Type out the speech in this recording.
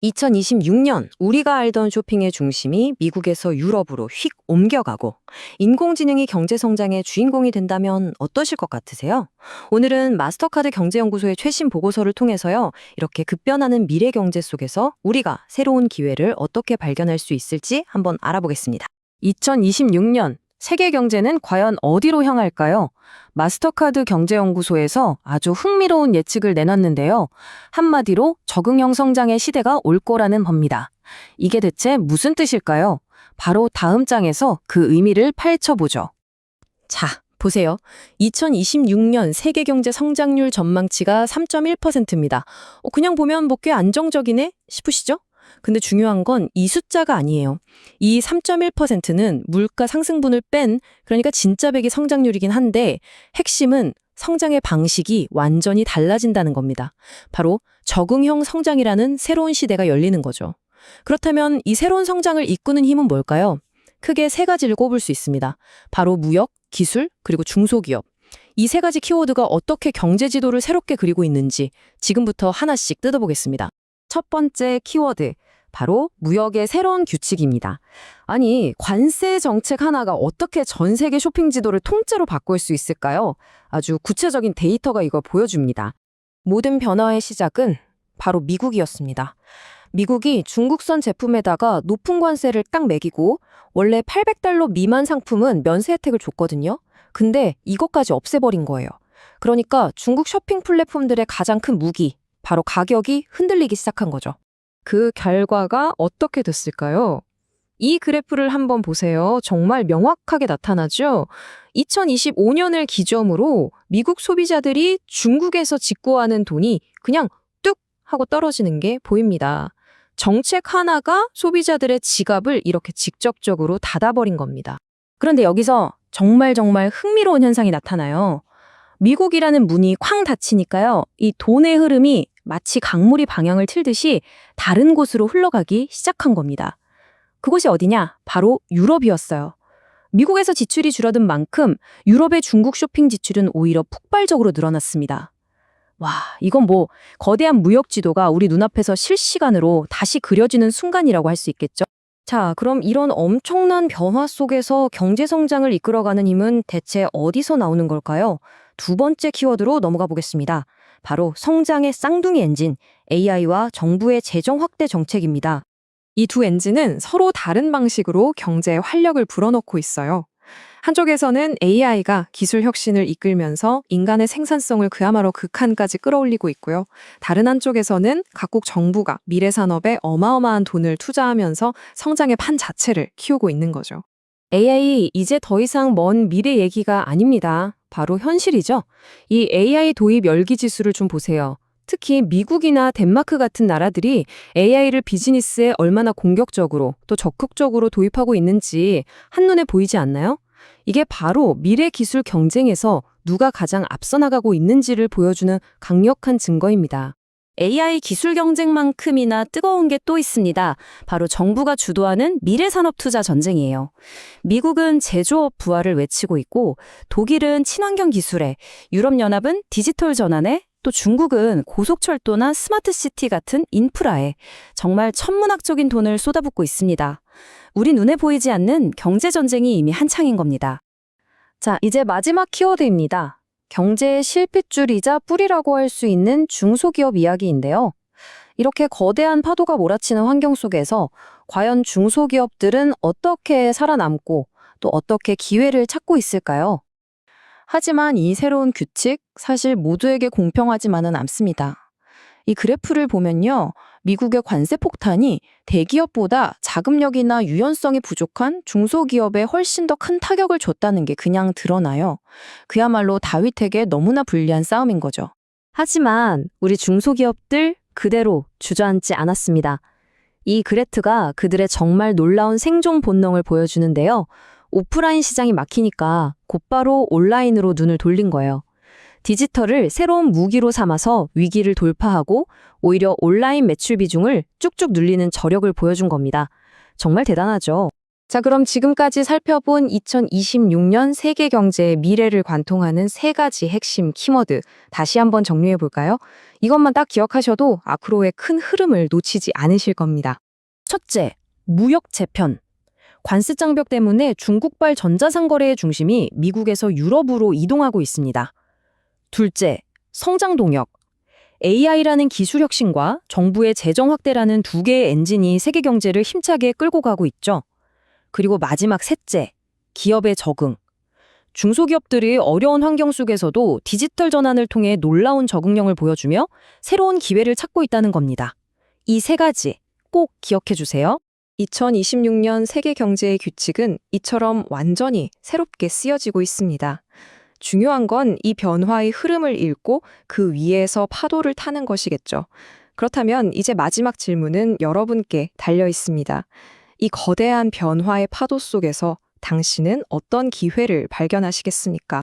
2026년 우리가 알던 쇼핑의 중심이 미국에서 유럽으로 휙 옮겨가고 인공지능이 경제 성장의 주인공이 된다면 어떠실 것 같으세요? 오늘은 마스터카드 경제연구소의 최신 보고서를 통해서요, 이렇게 급변하는 미래 경제 속에서 우리가 새로운 기회를 어떻게 발견할 수 있을지 한번 알아보겠습니다. 2026년 세계 경제는 과연 어디로 향할까요? 마스터카드 경제연구소에서 아주 흥미로운 예측을 내놨는데요. 한마디로 적응형 성장의 시대가 올 거라는 겁니다. 이게 대체 무슨 뜻일까요? 바로 다음 장에서 그 의미를 파헤쳐보죠. 자, 보세요. 2026년 세계 경제 성장률 전망치가 3.1%입니다. 그냥 보면 꽤 안정적이네 싶으시죠? 근데 중요한 건 이 숫자가 아니에요. 이 3.1%는 물가 상승분을 뺀, 그러니까 진짜 배기 성장률이긴 한데 핵심은 성장의 방식이 완전히 달라진다는 겁니다. 바로 적응형 성장이라는 새로운 시대가 열리는 거죠. 그렇다면 이 새로운 성장을 이끄는 힘은 뭘까요? 크게 세 가지를 꼽을 수 있습니다. 바로 무역, 기술, 그리고 중소기업. 이 세 가지 키워드가 어떻게 경제 지도를 새롭게 그리고 있는지 지금부터 하나씩 뜯어보겠습니다. 첫 번째 키워드, 바로 무역의 새로운 규칙입니다. 아니, 관세 정책 하나가 어떻게 전 세계 쇼핑 지도를 통째로 바꿀 수 있을까요? 아주 구체적인 데이터가 이걸 보여줍니다. 모든 변화의 시작은 바로 미국이었습니다. 미국이 중국산 제품에다가 높은 관세를 딱 매기고 원래 $800 미만 상품은 면세 혜택을 줬거든요. 근데 이것까지 없애버린 거예요. 그러니까 중국 쇼핑 플랫폼들의 가장 큰 무기, 바로 가격이 흔들리기 시작한 거죠. 그 결과가 어떻게 됐을까요? 이 그래프를 한번 보세요. 정말 명확하게 나타나죠? 2025년을 기점으로 미국 소비자들이 중국에서 직구하는 돈이 그냥 뚝 하고 떨어지는 게 보입니다. 정책 하나가 소비자들의 지갑을 이렇게 직접적으로 닫아버린 겁니다. 그런데 여기서 정말 흥미로운 현상이 나타나요. 미국이라는 문이 쾅 닫히니까요, 이 돈의 흐름이 마치 강물이 방향을 틀듯이 다른 곳으로 흘러가기 시작한 겁니다. 그곳이 어디냐? 바로 유럽이었어요. 미국에서 지출이 줄어든 만큼 유럽의 중국 쇼핑 지출은 오히려 폭발적으로 늘어났습니다. 와, 이건 거대한 무역 지도가 우리 눈앞에서 실시간으로 다시 그려지는 순간이라고 할 수 있겠죠? 자, 그럼 이런 엄청난 변화 속에서 경제 성장을 이끌어가는 힘은 대체 어디서 나오는 걸까요? 두 번째 키워드로 넘어가 보겠습니다. 바로 성장의 쌍둥이 엔진, AI와 정부의 재정 확대 정책입니다. 이 두 엔진은 서로 다른 방식으로 경제에 활력을 불어넣고 있어요. 한쪽에서는 AI가 기술 혁신을 이끌면서 인간의 생산성을 그야말로 극한까지 끌어올리고 있고요. 다른 한쪽에서는 각국 정부가 미래 산업에 어마어마한 돈을 투자하면서 성장의 판 자체를 키우고 있는 거죠. AI 이제 더 이상 먼 미래 얘기가 아닙니다. 바로 현실이죠. 이 AI 도입 열기 지수를 좀 보세요. 특히 미국이나 덴마크 같은 나라들이 AI를 비즈니스에 얼마나 공격적으로 또 적극적으로 도입하고 있는지 한눈에 보이지 않나요? 이게 바로 미래 기술 경쟁에서 누가 가장 앞서 나가고 있는지를 보여주는 강력한 증거입니다. AI 기술 경쟁만큼이나 뜨거운 게 또 있습니다. 바로 정부가 주도하는 미래 산업 투자 전쟁이에요. 미국은 제조업 부활을 외치고 있고, 독일은 친환경 기술에, 유럽연합은 디지털 전환에, 또 중국은 고속철도나 스마트시티 같은 인프라에 정말 천문학적인 돈을 쏟아붓고 있습니다. 우리 눈에 보이지 않는 경제 전쟁이 이미 한창인 겁니다. 자, 이제 마지막 키워드입니다. 경제의 실핏줄이자 뿌리라고 할 수 있는 중소기업 이야기인데요. 이렇게 거대한 파도가 몰아치는 환경 속에서 과연 중소기업들은 어떻게 살아남고 또 어떻게 기회를 찾고 있을까요? 하지만 이 새로운 규칙, 사실 모두에게 공평하지만은 않습니다. 이 그래프를 보면요, 미국의 관세 폭탄이 대기업보다 자금력이나 유연성이 부족한 중소기업에 훨씬 더 큰 타격을 줬다는 게 그냥 드러나요. 그야말로 다윗에게 너무나 불리한 싸움인 거죠. 하지만 우리 중소기업들 그대로 주저앉지 않았습니다. 이 그래프가 그들의 정말 놀라운 생존 본능을 보여주는데요. 오프라인 시장이 막히니까 곧바로 온라인으로 눈을 돌린 거예요. 디지털을 새로운 무기로 삼아서 위기를 돌파하고 오히려 온라인 매출 비중을 쭉쭉 늘리는 저력을 보여준 겁니다. 정말 대단하죠. 자, 그럼 지금까지 살펴본 2026년 세계 경제의 미래를 관통하는 세 가지 핵심 키워드 다시 한번 정리해 볼까요? 이것만 딱 기억하셔도 앞으로의 큰 흐름을 놓치지 않으실 겁니다. 첫째, 무역 재편. 관세 장벽 때문에 중국발 전자상 거래의 중심이 미국에서 유럽으로 이동하고 있습니다. 둘째, 성장 동력. AI라는 기술 혁신과 정부의 재정 확대라는 두 개의 엔진이 세계 경제를 힘차게 끌고 가고 있죠. 그리고 마지막 셋째, 기업의 적응. 중소기업들이 어려운 환경 속에서도 디지털 전환을 통해 놀라운 적응력을 보여주며 새로운 기회를 찾고 있다는 겁니다. 이 세 가지 꼭 기억해 주세요. 2026년 세계 경제의 규칙은 이처럼 완전히 새롭게 쓰여지고 있습니다. 중요한 건 이 변화의 흐름을 읽고 그 위에서 파도를 타는 것이겠죠. 그렇다면 이제 마지막 질문은 여러분께 달려 있습니다. 이 거대한 변화의 파도 속에서 당신은 어떤 기회를 발견하시겠습니까?